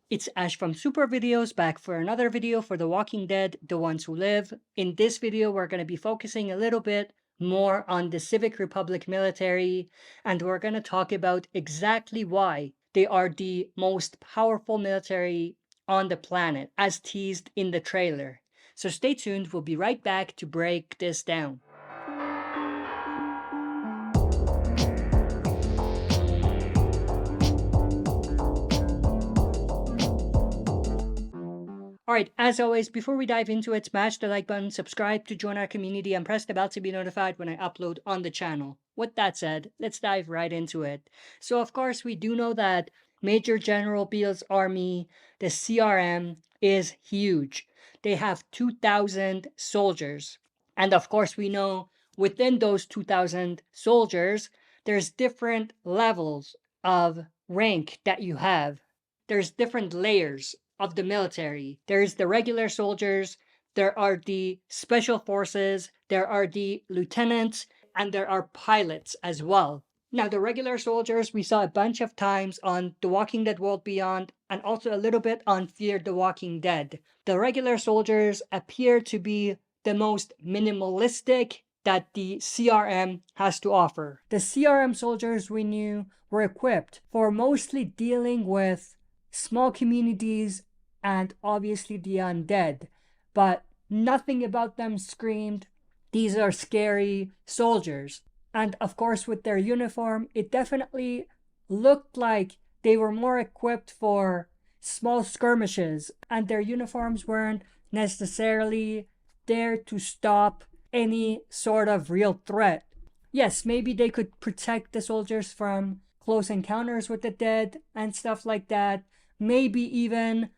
It's Ash from SuperVideos back for another video for The Walking Dead, The Ones Who Live. In this video, we're going to be focusing a little bit more on the Civic Republic military, and we're going to talk about exactly why they are the most powerful military on the planet, as teased in the trailer. So stay tuned, we'll be right back to break this down. Alright, as always, before we dive into it, smash the like button, subscribe to join our community, and press the bell to be notified when I upload on the channel. With that said, let's dive right into it. So of course, we do know that Major General Beal's army, the CRM, is huge. They have 2,000 soldiers. And of course, we know within those 2,000 soldiers, there's different levels of rank that you have. There's different layers of the military. There's the regular soldiers, there are the special forces, there are the lieutenants, and there are pilots as well. Now, the regular soldiers we saw a bunch of times on The Walking Dead World Beyond, and also a little bit on Fear the Walking Dead. The regular soldiers appear to be the most minimalistic that the CRM has to offer. The CRM soldiers we knew were equipped for mostly dealing with small communities and obviously the undead, but nothing about them screamed, these are scary soldiers. And of course, with their uniform, it definitely looked like they were more equipped for small skirmishes, and their uniforms weren't necessarily there to stop any sort of real threat. Yes, maybe they could protect the soldiers from close encounters with the dead and stuff like that, maybe even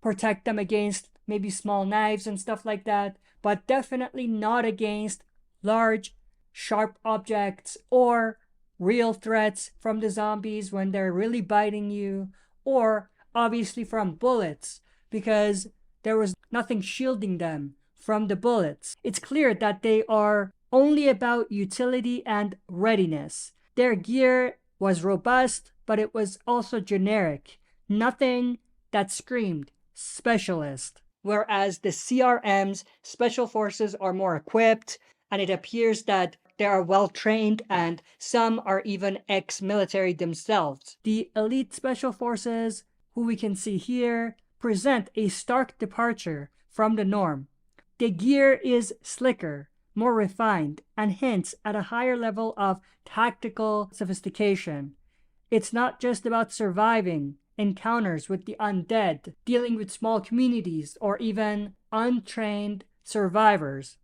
protect them against maybe small knives and stuff like that, but definitely not against large, sharp objects or real threats from the zombies when they're really biting you, or obviously from bullets, because there was nothing shielding them from the bullets. It's clear that they are only about utility and readiness. Their gear was robust, but it was also generic. Nothing that screamed specialist. Whereas the CRM's special forces are more equipped, and it appears that they are well trained, and some are even ex-military themselves. The elite special forces, who we can see here, present a stark departure from the norm. The gear is slicker, more refined, and hints at a higher level of tactical sophistication. It's not just about surviving encounters with the undead, dealing with small communities, or even untrained survivors.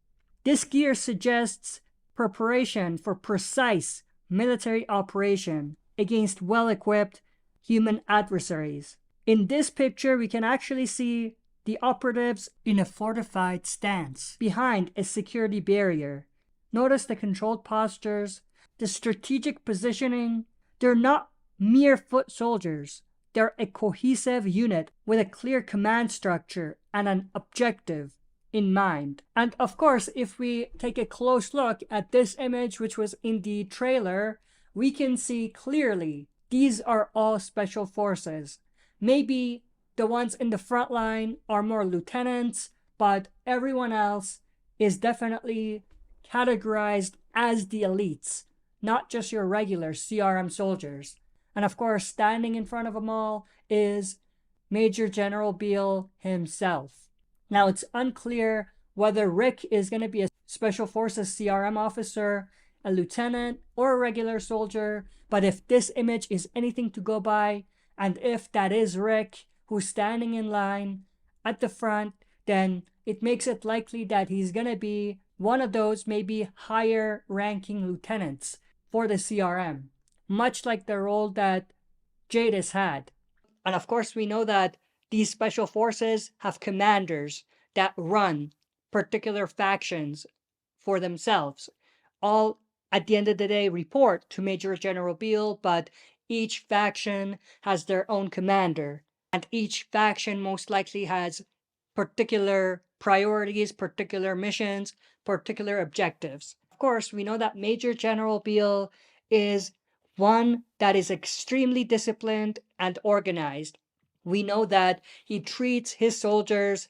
This gear suggests preparation for precise military operation against well-equipped human adversaries. In this picture, we can actually see the operatives in a fortified stance behind a security barrier. Notice the controlled postures, the strategic positioning. They're not mere foot soldiers. They're a cohesive unit with a clear command structure and an objective in mind. And of course, if we take a close look at this image, which was in the trailer, we can see clearly these are all special forces. Maybe the ones in the front line are more lieutenants, but everyone else is definitely categorized as the elites, not just your regular CRM soldiers. And of course, standing in front of them all is Major General Beal himself. Now, it's unclear whether Rick is going to be a Special Forces CRM officer, a lieutenant, or a regular soldier, but if this image is anything to go by, and if that is Rick who's standing in line at the front, then it makes it likely that he's going to be one of those maybe higher ranking lieutenants for the CRM, much like the role that Jadis had. And of course, we know that these special forces have commanders that run particular factions for themselves. All, at the end of the day, report to Major General Beal, but each faction has their own commander, and each faction most likely has particular priorities, particular missions, particular objectives. Of course, we know that Major General Beal is one that is extremely disciplined and organized. We know that he treats his soldiers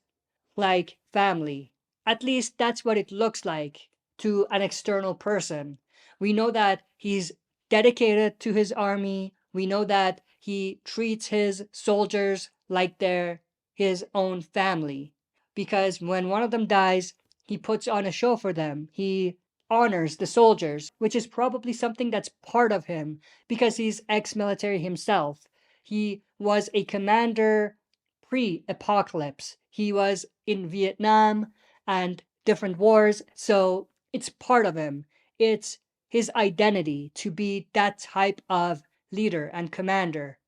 like family. At least that's what it looks like to an external person. We know that he's dedicated to his army. We know that he treats his soldiers like they're his own family. Because when one of them dies, he puts on a show for them. He honors the soldiers, which is probably something that's part of him because he's ex military himself. He was a commander pre-apocalypse. He was in Vietnam and different wars, so it's part of him. It's his identity to be that type of leader and commander.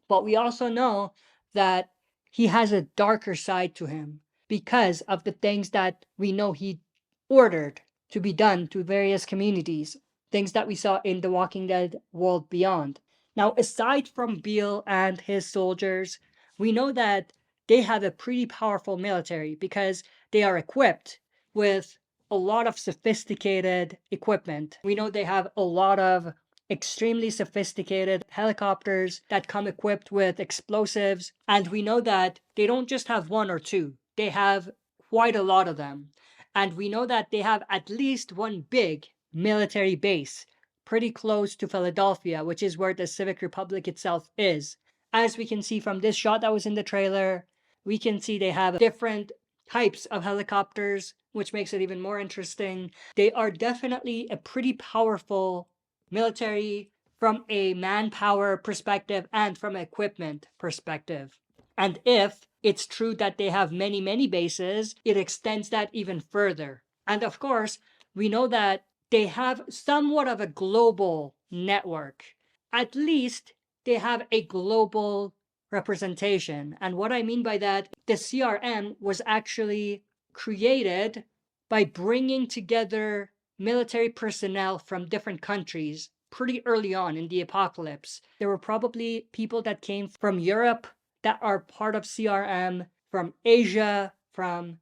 But we also know that he has a darker side to him because of the things that we know he ordered to be done to various communities, things that we saw in The Walking Dead World Beyond. Now, aside from Beal and his soldiers, we know that they have a pretty powerful military because they are equipped with a lot of sophisticated equipment. We know they have a lot of extremely sophisticated helicopters that come equipped with explosives. And we know that they don't just have one or two, they have quite a lot of them. And we know that they have at least one big military base pretty close to Philadelphia, which is where the Civic Republic itself is. As we can see from this shot that was in the trailer, we can see they have different types of helicopters, which makes it even more interesting. They are definitely a pretty powerful military from a manpower perspective and from an equipment perspective. And if it's true that they have many, many bases, it extends that even further. And of course, we know that they have somewhat of a global network. At least they have a global representation. And what I mean by that, the CRM was actually created by bringing together military personnel from different countries pretty early on in the apocalypse. There were probably people that came from Europe that are part of CRM, from Asia, from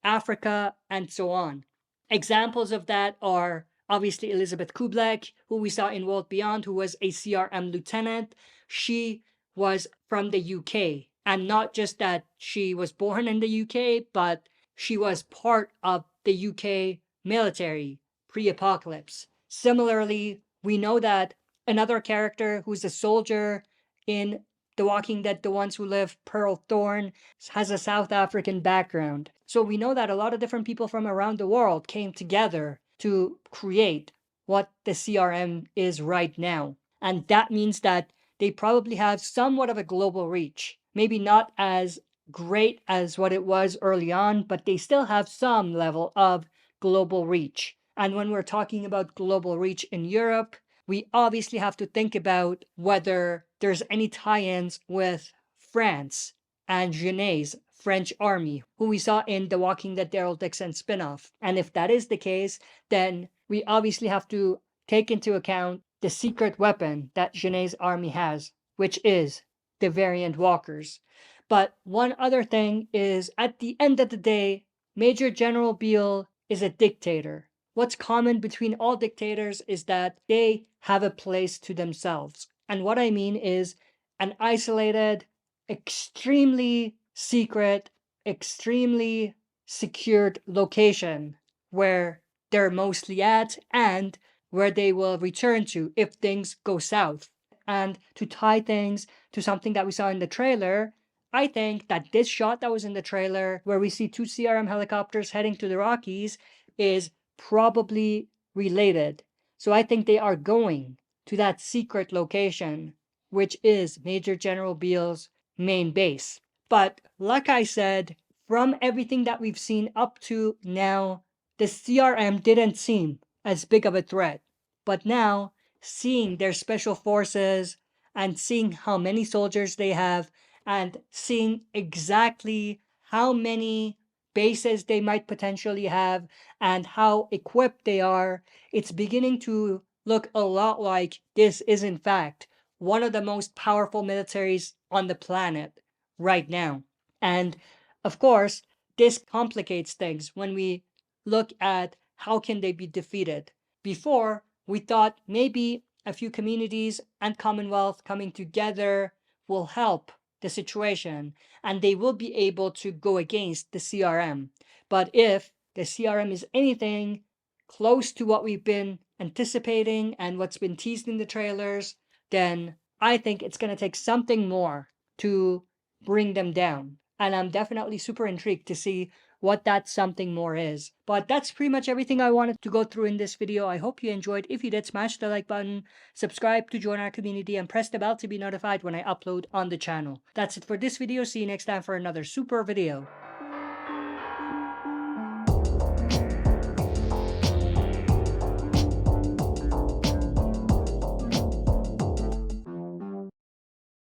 Africa, and so on. Examples of that are obviously Elizabeth Kublek, who we saw in World Beyond, who was a CRM lieutenant. She was from the UK. And not just that she was born in the UK, but she was part of the UK military pre-apocalypse. Similarly, we know that another character who's a soldier in The Walking Dead, The Ones Who Live, Pearl Thorn, has a South African background. So we know that a lot of different people from around the world came together to create what the CRM is right now. And that means that they probably have somewhat of a global reach. Maybe not as great as what it was early on, but they still have some level of global reach. And when we're talking about global reach in Europe, we obviously have to think about whether there's any tie-ins with France and Genet's French army, who we saw in The Walking Dead Daryl Dixon spinoff. And if that is the case, then we obviously have to take into account the secret weapon that Genet's army has, which is the variant walkers. But one other thing is, at the end of the day, Major General Beal is a dictator. What's common between all dictators is that they have a place to themselves. And what I mean is an isolated, extremely secret, extremely secured location where they're mostly at and where they will return to if things go south. And to tie things to something that we saw in the trailer, I think that this shot that was in the trailer, where we see two CRM helicopters heading to the Rockies, is probably related. So I think they are going to that secret location, which is Major General Beal's main base. But like I said, from everything that we've seen up to now, the CRM didn't seem as big of a threat. But now, seeing their special forces and seeing how many soldiers they have and seeing exactly how many bases they might potentially have and how equipped they are, it's beginning to look a lot like this is in fact one of the most powerful militaries on the planet right now. And of course, this complicates things when we look at how can they be defeated. Before, we thought maybe a few communities and Commonwealth coming together will help the situation, and they will be able to go against the CRM. But if the CRM is anything close to what we've been anticipating and what's been teased in the trailers, then I think it's going to take something more to bring them down. And I'm definitely super intrigued to see what that something more is. But that's pretty much everything I wanted to go through in this video. I hope you enjoyed. If you did, smash the like button, subscribe to join our community, and press the bell to be notified when I upload on the channel. That's it for this video. See you next time for another super video.